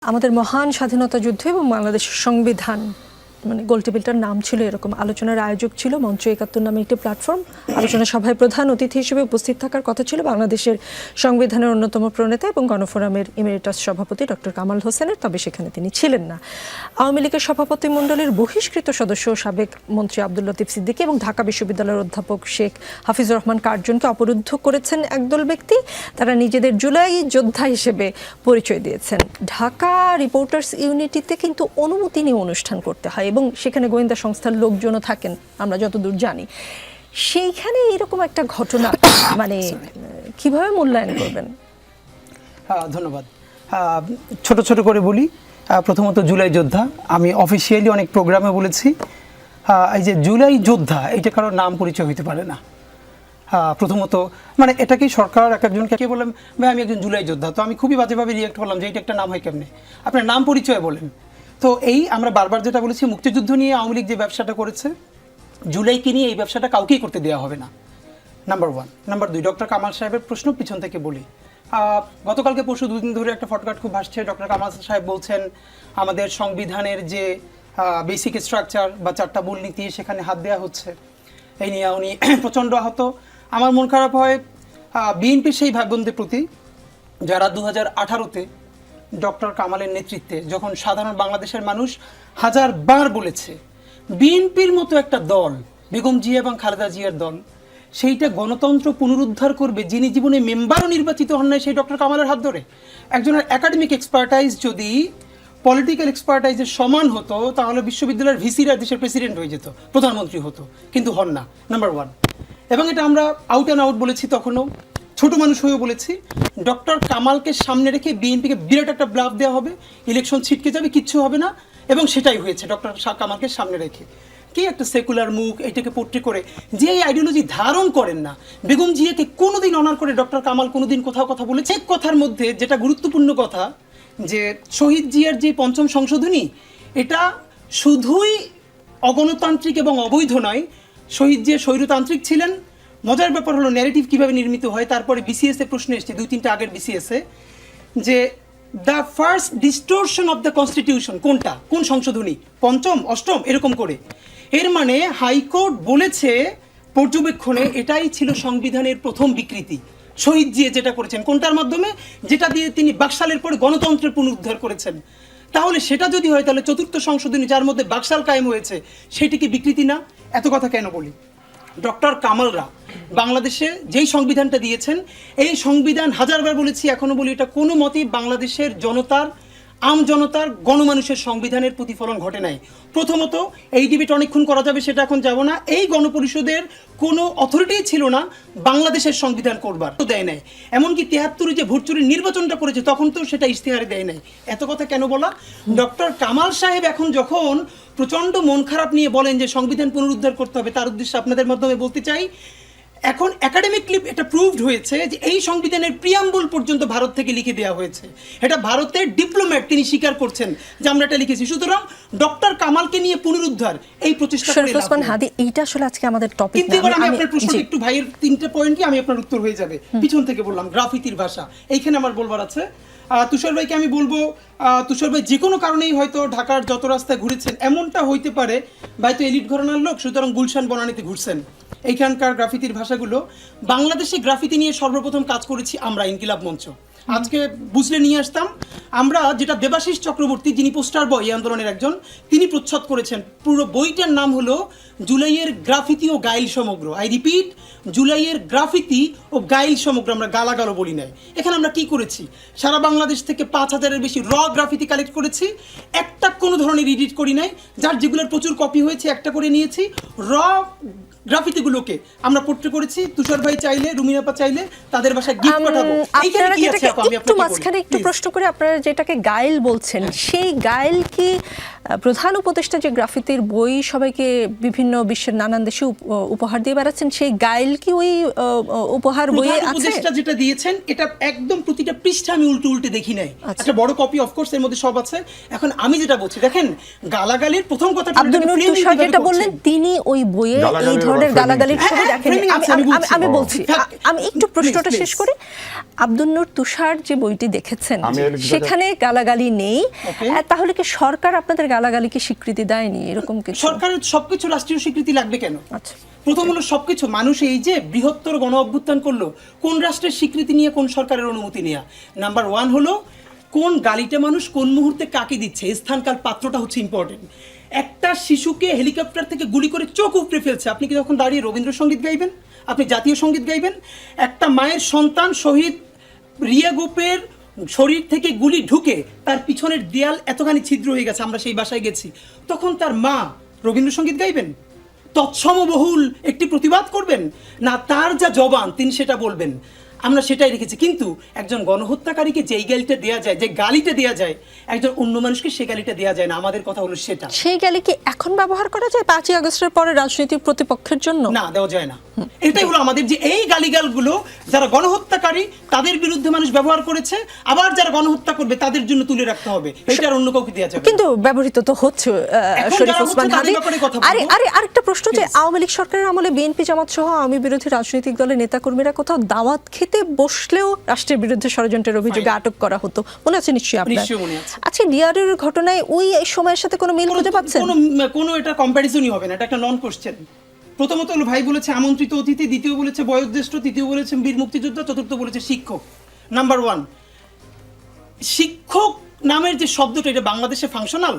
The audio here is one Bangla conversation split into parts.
আমাদের মহান স্বাধীনতা যুদ্ধ এবং বাংলাদেশের সংবিধান, মানে গোলটেবিলটার নাম ছিল এরকম। আলোচনার আয়োজক ছিল মঞ্চ ৭১ নামে একটি প্ল্যাটফর্ম। আলোচনা সভায় প্রধান অতিথি হিসেবে উপস্থিত থাকার কথা ছিল বাংলাদেশের সংবিধানের অন্যতম প্রণেতা এবং গণফোরামের ইমেরিটাস সভাপতি ডক্টর কামাল হোসেনের, তবে সেখানে তিনি ছিলেন না। আওয়ামী লীগের সভাপতি মণ্ডলীর বহিষ্কৃত সদস্য সাবেক মন্ত্রী আব্দুল লতিফ সিদ্দিকী এবং ঢাকা বিশ্ববিদ্যালয়ের অধ্যাপক শেখ হাফিজুর রহমান কার্জনকে অবরুদ্ধ করেছেন একদল ব্যক্তি। তারা নিজেদের জুলাই যোদ্ধা হিসেবে পরিচয় দিয়েছেন। ঢাকা রিপোর্টার্স ইউনিটিতে কিন্তু অনুমতি নিয়ে অনুষ্ঠান করতে হয় এবং সেখানে গোয়েন্দা সংস্থার লোকজনও থাকেন আমরা যতদূর জানি। সেইখানে এরকম একটা ঘটনা মানে কিভাবে মূল্যায়ন করবেন? ধন্যবাদ। ছোট ছোট করে বলি। প্রথমত জুলাই যোদ্ধা, আমি অফিসিয়ালি অনেক প্রোগ্রামে বলেছি এই যে জুলাই যোদ্ধা এটা কারোর নাম পরিচয় হইতে পারে না। প্রথমত মানে এটাকেই সরকার একজনকে বললাম ভাই আমি একজন জুলাই যোদ্ধা, তো আমি খুবই বাজেভাবে রিয়েক্ট করলাম যে এটা একটা নাম হয় কেমনে, আপনার নাম পরিচয় বলেন। তো এই আমরা বারবার যেটা বলেছি, মুক্তিযুদ্ধ নিয়ে আওয়ামী লীগ যে ব্যবসাটা করেছে, জুলাইকে নিয়ে এই ব্যবসাটা কাউকেই করতে দেওয়া হবে না, নাম্বার ওয়ান। নাম্বার দুই, ডক্টর কামাল সাহেবের প্রশ্ন পিছন থেকে বলি। গতকালকে পরশু দুদিন ধরে একটা ফটকাট খুব ভাসছে। ডক্টর কামাল সাহেব বলছেন আমাদের সংবিধানের যে বেসিক স্ট্রাকচার বা 4টা মূলনীতি সেখানে হাত দেওয়া হচ্ছে, এই নিয়ে উনি প্রচণ্ড আহত। আমার মন খারাপ হয় বিএনপির সেই ভাই বোনদের প্রতি যারা 2018-তে ডক্টর কামালের নেতৃত্বে যখন সাধারণ বাংলাদেশের মানুষ হাজারবার বলেছে বিএনপির মতো একটা দল, বেগম জিয়া এবং খালেদা জিয়ার দল, সেইটা গণতন্ত্র পুনরুদ্ধার করবে, যিনি জীবনে মেম্বারও নির্বাচিত হন নাই সেই ডক্টর কামালের হাত ধরে। একজনের একাডেমিক এক্সপার্টাইজ যদি পলিটিক্যাল এক্সপার্টাইজের সমান হতো তাহলে বিশ্ববিদ্যালয়ের ভিসিরা দেশের প্রেসিডেন্ট হয়ে যেত, প্রধানমন্ত্রী হতো, কিন্তু হন না, নাম্বার ওয়ান। এবং এটা আমরা আউট অ্যান্ড আউট বলেছি, তখনও ছোট মানুষ হয়েও বলেছি ডক্টর কামালকে সামনে রেখে বিএনপিকে বিরাট একটা ব্লাফ দেওয়া হবে, ইলেকশন ছিটকে যাবে, কিচ্ছু হবে না, এবং সেটাই হয়েছে ডক্টর কামালকে সামনে রেখে। কি একটা সেকুলার মুখ, এইটাকে পোট্রে করে যে এই আইডিওলজি ধারণ করেন না, বেগম জিয়াকে কোনোদিন অনার করে ডক্টর কামাল কোনোদিন কোথাও কথা বলেছে। এক কথার মধ্যে যেটা গুরুত্বপূর্ণ কথা যে শহীদ জিয়ার যে 5ম সংশোধনী, এটা শুধুই অগণতান্ত্রিক এবং অবৈধ নয়, শহীদ জিয়া স্বৈরতান্ত্রিক ছিলেন। মজার ব্যাপার হলো ন্যারেটিভ কীভাবে নির্মিত হয়। তারপরে বিসিএসে প্রশ্ন এসছে 2-3টা আগের বিসিএসে যে the first ডিস্টোরশন of the constitution কোনটা, কোন সংশোধনী, 5ম, 8ম, এরকম করে। এর মানে হাইকোর্ট বলেছে পর্যবেক্ষণে এটাই ছিল সংবিধানের প্রথম বিকৃতি। শহীদ জিয়া যেটা করেছেন কোনটার মাধ্যমে, যেটা দিয়ে তিনি বাকশালের পরে গণতন্ত্রের পুনরুদ্ধার করেছেন। তাহলে সেটা যদি হয় তাহলে 4র্থ সংশোধনী যার মধ্যে বাকশাল কায়েম হয়েছে সেটি কি বিকৃতি না? এত কথা কেন বলি? ডক্টর কামালরা বাংলাদেশে যেই সংবিধানটা দিয়েছেন, এই সংবিধান হাজারবার বলেছি, এখনও বলি, এটা কোনো মতেই বাংলাদেশের জনতার, আম জনতার, গণমানুষের সংবিধানের প্রতিফলন ঘটে নাই। প্রথমত এই ডিবেট অনেকক্ষণ করা যাবে, সেটা এখন যাব না। এই গণপরিষদের কোনো অথরিটিই ছিল না বাংলাদেশের সংবিধান করবার, তো দেয় নাই। এমনকি 73-এ যে ভোট চুরির নির্বাচনটা করেছে তখন তো সেটা ইশতেহারে দেয় নাই। এত কথা কেন বলা? ডক্টর কামাল সাহেব এখন যখন প্রচণ্ড মন খারাপ নিয়ে বলেন যে সংবিধান পুনরুদ্ধার করতে হবে, তার উদ্দেশ্যে আপনাদের মাধ্যমে বলতে চাই, এখন একাডেমিকলি এটা প্রুভড হয়েছে যে এই সংবিধানের প্রিয়াম্বল পর্যন্ত ভারত থেকে লিখে দেওয়া হয়েছে। এটা ভারতের ডিপ্লোম্যাট তিনি স্বীকার করছেন যে আমরা এটা লিখেছি। সুতরাং ডক্টর কামালকে নিয়ে পুনরুদ্ধার এই প্রচেষ্টা করে হাদি, এইটা আসলে আজকে আমাদের টপিক না। কিন্তু আমি আপনার প্রশ্ন একটু ভাইয়ের 3টে পয়েন্ট কি আমি আপনার উত্তর হয়ে যাবে। পিছন থেকে বললাম গ্রাফিতির ভাষা, এইখানে আমার বলবার আছে। তুষার ভাইকে আমি বলবো, তুষার ভাই যে কোনো কারণেই হয়তো ঢাকার যত রাস্তায় ঘুরেছেন, এমনটা হইতে পারে ভাই তো এলিট ঘরানার লোক, সুতরাং গুলশান বনানীতে ঘুরছেন। এইখানকার গ্রাফিতির ভাষাগুলো, বাংলাদেশে গ্রাফিতি নিয়ে সর্বপ্রথম কাজ করেছি আমরা ইনকিলাব মঞ্চ। আজকে বুঝলে নিয়ে আসতাম আমরা, যেটা দেবাশিস চক্রবর্তী, যিনি পোস্টার বয় এই আন্দোলনের একজন, তিনি প্রচ্ছদ করেছেন। পুরো বইটার নাম হলো জুলাইয়ের গ্রাফিতি ও গাইল সমগ্র। আই রিপিট, জুলাইয়ের গ্রাফিতি ও গাইল সমগ্র। আমরা গালাগালও বলি নাই। এখানে আমরা কি করেছি, সারা বাংলাদেশ থেকে 5000-এর বেশি র গ্রাফিতি কালেক্ট করেছি, একটা কোনো ধরনের এডিট করি নাই, যার যেগুলোর প্রচুর কপি হয়েছে একটা করে নিয়েছি। র গ্রাফিতিগুলোকে আমরা পোট্রে করেছি। তুষার ভাই চাইলে, রুমিনাপা চাইলে তাদের বাসায় গিফট পাঠাবো। এইখানে কি আছে আপা, আমি আপনাকে মাঝখানে একটু প্রশ্ন করে, আপনারা যেটাকে গাইল বলছেন, সেই গাইল কি প্রধান উপদেষ্টা যে গ্রাফিতির বই সবাইকে বিভিন্ন বিশ্বের নানান দেশে উপহার দিয়ে বেড়াচ্ছেন, সেই গাইল কি ওই উপহার বইয়ে আছে? উপদেষ্টা যেটা দিয়েছেন এটা একদম প্রতিটা পৃষ্ঠা আমি উল্টে উল্টে দেখি নাই, একটা বড় কপি অফকোর্স এর মধ্যে সব আছে। এখন আমি যেটা বলছি, দেখেন গালাগালির প্রথম কথা আব্দুল নূর তুষার যেটা বললেন, তিনি ওই বইয়ে এই ধরনের ধরনের framing গালাগালির আছে। ছবি হ্যাঁ, দেখেন। framing আছে, আমি বলছি, আমি একটু প্রশ্নটা Please, শেষ করি। আব্দুল নূর তুষার যে বইটি দেখেছেন আমি সেখানে গালাগালি নেই, Okay. তাহলে কি সরকার আপনাদের গালাগালিকে স্বীকৃতি দেয়নি এরকম কিছু? সরকারের সবকিছু রাষ্ট্রীয় স্বীকৃতি লাগবে কেন? আচ্ছা, প্রথম হলো সবকিছু মানুষ এই যে বৃহত্তর গণ অভ্যুত্থান করলো, কোন রাষ্ট্রের স্বীকৃতি নিয়ে, কোন সরকারের অনুমতি নিয়ে? নাম্বার ওয়ান হলো কোন গালিটা মানুষ কোন মুহূর্তে কাকে দিচ্ছে, স্থানকাল পাত্রটা হচ্ছে ইম্পর্টেন্ট। একটা শিশুকে হেলিকপ্টার থেকে গুলি করে চোখ উপড়ে ফেলছে, আপনি কি তখন দাঁড়িয়ে রবীন্দ্রসঙ্গীত গাইবেন? আপনি জাতীয় সঙ্গীত গাইবেন? একটা মায়ের সন্তান শহীদ রিয়া গোপের শরীর থেকে গুলি ঢুকে তার পিছনের দেয়াল এতখানি ছিদ্র হয়ে গেছে, আমরা সেই বাসায় গেছি, তখন তার মা রবীন্দ্রসঙ্গীত গাইবেন? তৎসমবহুল একটি প্রতিবাদ করবেন? না, তার যা জবান তিনি সেটা বলবেন। আমরা সেটাই রেখেছি। কিন্তু একজন গণহত্যাকারীকে যেই গালিটা দেয়া যায়, যে গালিটা দেয়া যায়, একজন অন্য মানুষকে সে গালিটা দেয়া যায় না। আমাদের কথা হলো সেটা। সেই গালি কি এখন ব্যবহার করা যায় 5ই আগস্টের পরে রাজনৈতিক প্রতিপক্ষের জন্য? না, দেওয়া যায় না। এটাই হলো আমাদের যে এই গালিগালগুলো যারা গণহত্যাকারী তাদের বিরুদ্ধে মানুষ ব্যবহার করেছে, আবার যারা গণহত্যা করবে তাদের জন্য তুলে রাখতে হবে। এটা আর অন্য কাউকে দেওয়া যাবে না। কিন্তু ব্যবহৃত তো হচ্ছে এখন শরীফ যারা ওসমান হচ্ছে তাদের হাদী। ব্যাপারে কথা বলবো। আরেকটা প্রশ্ন যে Please. আওয়ামী লীগ সরকারের আমলে বিএনপি জামাত সহ আওয়ামী বিরোধী রাজনৈতিক দলের নেতাকর্মীরা কোথাও দাওয়াত খেতে বসলেও রাষ্ট্রের বিরুদ্ধে ষড়যন্ত্রের অভিযোগে আটক করা হতো, মনে আছে নিশ্চয়ই আপনার? নিশ্চয়ই মনে আছে। আচ্ছা, ডিআরইউর ঘটনায় ওই সময়ের সাথে কোনো মিল খুঁজে পাচ্ছেন? কোনো এটা কম্প্যারিজনই হবে না, এটা একটা নন কোশ্চেন। প্রথমত হলো ভাই বলেছে আমন্ত্রিত অতিথি, দ্বিতীয় বলেছে বয়োজ্যেষ্ঠ, তৃতীয় বলেছে বীর মুক্তিযোদ্ধা, চতুর্থ বলেছে শিক্ষক। নাম্বার ওয়ান, শিক্ষক নামের যে শব্দটা, এটা বাংলাদেশে ফাংশনাল?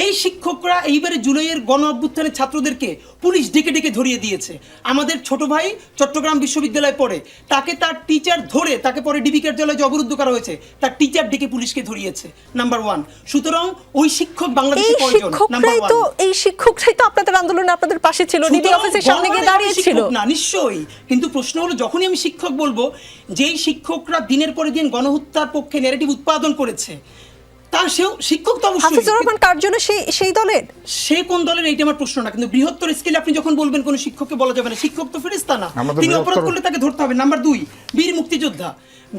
এই শিক্ষকরা এইবারে জুলাইয়ের গণ অভ্যুত্থানের ছাত্রদেরকে পুলিশ ডেকে ডেকে ধরিয়ে দিয়েছে। আমাদের ছোট ভাই চট্টগ্রাম বিশ্ববিদ্যালয়ে পড়ে, তাকে তার টিচার ধরে, তাকে পরে ডিবি কার্যালয়ে যে অবরুদ্ধ করা হয়েছে, তার টিচার ডেকে পুলিশকে ধরিয়েছে। Number one. সুতরাং ওই শিক্ষক বাংলাদেশে কয়জন? Number one. এই শিক্ষকরাই তো আপনাদের আন্দোলনে আপনাদের পাশে ছিল, ডিবি অফিসের সামনে গিয়ে দাঁড়িয়েছিল। না, নিশ্চয়ই। কিন্তু প্রশ্ন হলো যখনই আমি শিক্ষক বলবো, যেই শিক্ষকরা দিনের পরে দিন গণহত্যার পক্ষে ন্যারেটিভ উৎপাদন করেছে, তার সেও শিক্ষক তো অবশ্যই। হাফিজুর রহমান কার জন্য সেই দলের? সে কোন দলের এইটা আমার প্রশ্ন না, কিন্তু বৃহত্তর স্কেলে আপনি যখন বলবেন কোন শিক্ষককে বলা যাবে না, শিক্ষক তো ফেরেশতা না, তিনি অপরাধ করলে তাকে ধরতে হবে। নাম্বার দুই, বীর মুক্তিযোদ্ধা।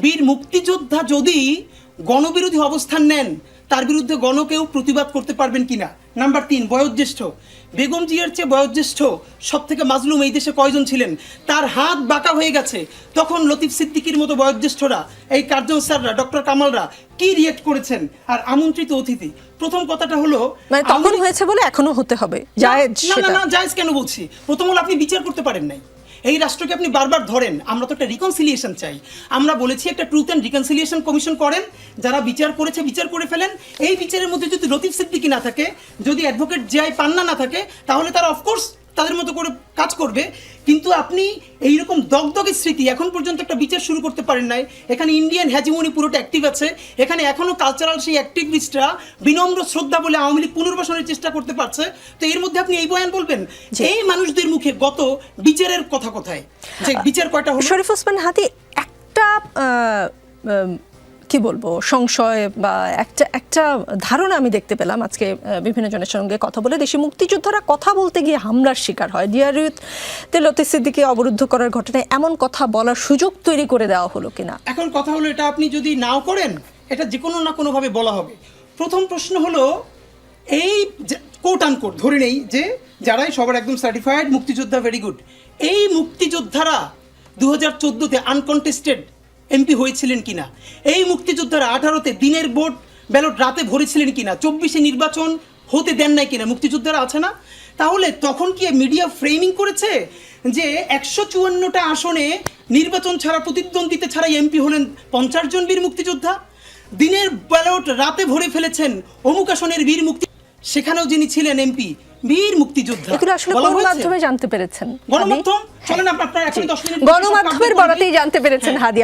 বীর মুক্তিযোদ্ধা যদি গণবিরোধী অবস্থান নেন, তার বিরুদ্ধে গণ কেউ প্রতিবাদ করতে পারবেন কিনা? নাম্বার তিন, বয়োজ্যেষ্ঠ। বেগম জিয়ার চেয়ে বয়োজ্যেষ্ঠ সব থেকে মাজলুম এই দেশে কয়জন ছিলেন? তার হাত বাঁকা হয়ে গেছে, তখন লতিফ সিদ্দিকীর মতো বয়োজ্যেষ্ঠরা, এই কার্জন স্যাররা, ডক্টর কামালরা কি রিয়েক্ট করেছেন? আর আমন্ত্রিত অতিথি, প্রথম কথাটা হলো মানে তখন হয়েছে বলে এখনো হতে হবে জায়েজ? না, জায়েজ কেন বলছি? প্রথম হলো আপনি বিচার করতে পারেন নাই, এই রাষ্ট্রকে আপনি বারবার ধরেন। আমরা তো একটা রিকনসিলিয়েশন চাই। আমরা বলেছি একটা ট্রুথ অ্যান্ড রিকনসিলিয়েশন কমিশন করেন, যারা বিচার করেছে বিচার করে ফেলেন। এই বিচারের মধ্যে যদি লতিফ সিদ্দিকী না থাকে, যদি অ্যাডভোকেট জিআই পান্না না থাকে, তাহলে তারা অফকোর্স তাদের মতো করে কাজ করবে। কিন্তু আপনি এইরকম দগদগে স্মৃতি, এখন পর্যন্ত একটা বিচার শুরু করতে পারেন নাই। এখানে ইন্ডিয়ান হ্যাজিমনি পুরোটা অ্যাক্টিভ আছে, এখানে এখনো কালচারাল সেই অ্যাক্টিভিস্টরা বিনম্র শ্রদ্ধা বলে আওয়ামী লীগ পুনর্বাসনের চেষ্টা করতে পারছে। তো এর মধ্যে আপনি এই বয়ান বলবেন? এই মানুষদের মুখে গত বিচারের কথা কোথায়? যে বিচার কয়টা হলো? শরীফ ওসমান হাদী, একটা কি বলবো সংশয় বা একটা ধারণা আমি দেখতে পেলাম আজকে বিভিন্ন জনের সঙ্গে কথা বলে, দেশি মুক্তিযোদ্ধারা কথা বলতে গিয়ে হামলার শিকার হয়। ডিআরইউতে লতিফ সিদ্দিকী অবরুদ্ধ করার ঘটনায় এমন কথা বলার সুযোগ তৈরি করে দেওয়া হলো কিনা? এখন কথা হলো, এটা আপনি যদি নাও করেন, এটা যে কোনো না কোনোভাবে বলা হবে। প্রথম প্রশ্ন হলো, এই কোট আনকোট ধরে নেই যে যারাই সবার একদম সার্টিফাইড মুক্তিযোদ্ধা, ভেরি গুড, এই মুক্তিযোদ্ধারা 2014-তে আনকন্টেস্টেড এমপি হয়েছিলেন কিনা? এই মুক্তিযোদ্ধারা 18-তে দিনের ভোট ব্যালট রাতে ভরেছিলেন কিনা? 24-এ নির্বাচন হতে দেন নাই কিনা? মুক্তিযোদ্ধারা আছে না? তাহলে তখন কি মিডিয়া ফ্রেমিং করেছে যে 154টা আসনে নির্বাচন ছাড়া, প্রতিদ্বন্দ্বিতা ছাড়া এমপি হলেন 50 জন বীর মুক্তিযোদ্ধা? দিনের ব্যালট রাতে ভরে ফেলেছেন অমুক আসনের বীর মুক্তি, সেখানেও যিনি ছিলেন এমপি বীর মুক্তিযোদ্ধা। এগুলো আসলে কোন মাধ্যমে জানতে পেরেছেন? গণমাধ্যম। চলেন আপনারা এখন 10 মিনিট গণমাধ্যমের বরাতেই জানতে পেরেছেন হাদি।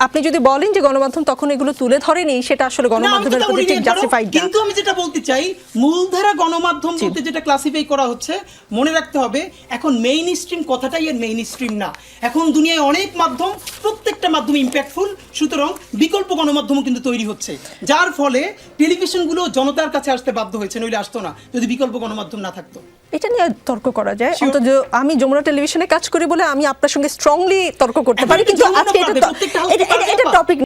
আপনি যদি বলেন যে গণমাধ্যম তখন এগুলো তুলে ধরেনি, সেটা আসলে গণমাধ্যমের প্রতি ঠিক জাস্টিফাইড না। কিন্তু আমি যেটা বলতে চাই, মূলধারা গণমাধ্যম বলতে যেটা ক্লাসিফাই করা হচ্ছে, মনে রাখতে হবে এখন মেইন স্ট্রিম কথাটাই এর মেইন স্ট্রিম না। এখন দুনিয়ায় অনেক মাধ্যম, প্রত্যেকটা মাধ্যম ইম্প্যাক্টফুল, সুতরাং বিকল্প গণমাধ্যমও কিন্তু তৈরি হচ্ছে, যার ফলে টেলিভিশনগুলো জনতার কাছে আসতে বাধ্য হয়েছে, নইলে আসতো না যদি বিকল্প গণমাধ্যম না থাকতো। এটা নিয়ে তর্ক করা যায়। অন্তত আমি যমুনা টেলিভিশনে কাজ করি বলে আমি আপনার সঙ্গে স্ট্রংলি তর্ক করতে পারি, কিন্তু আজকে এটা টপিক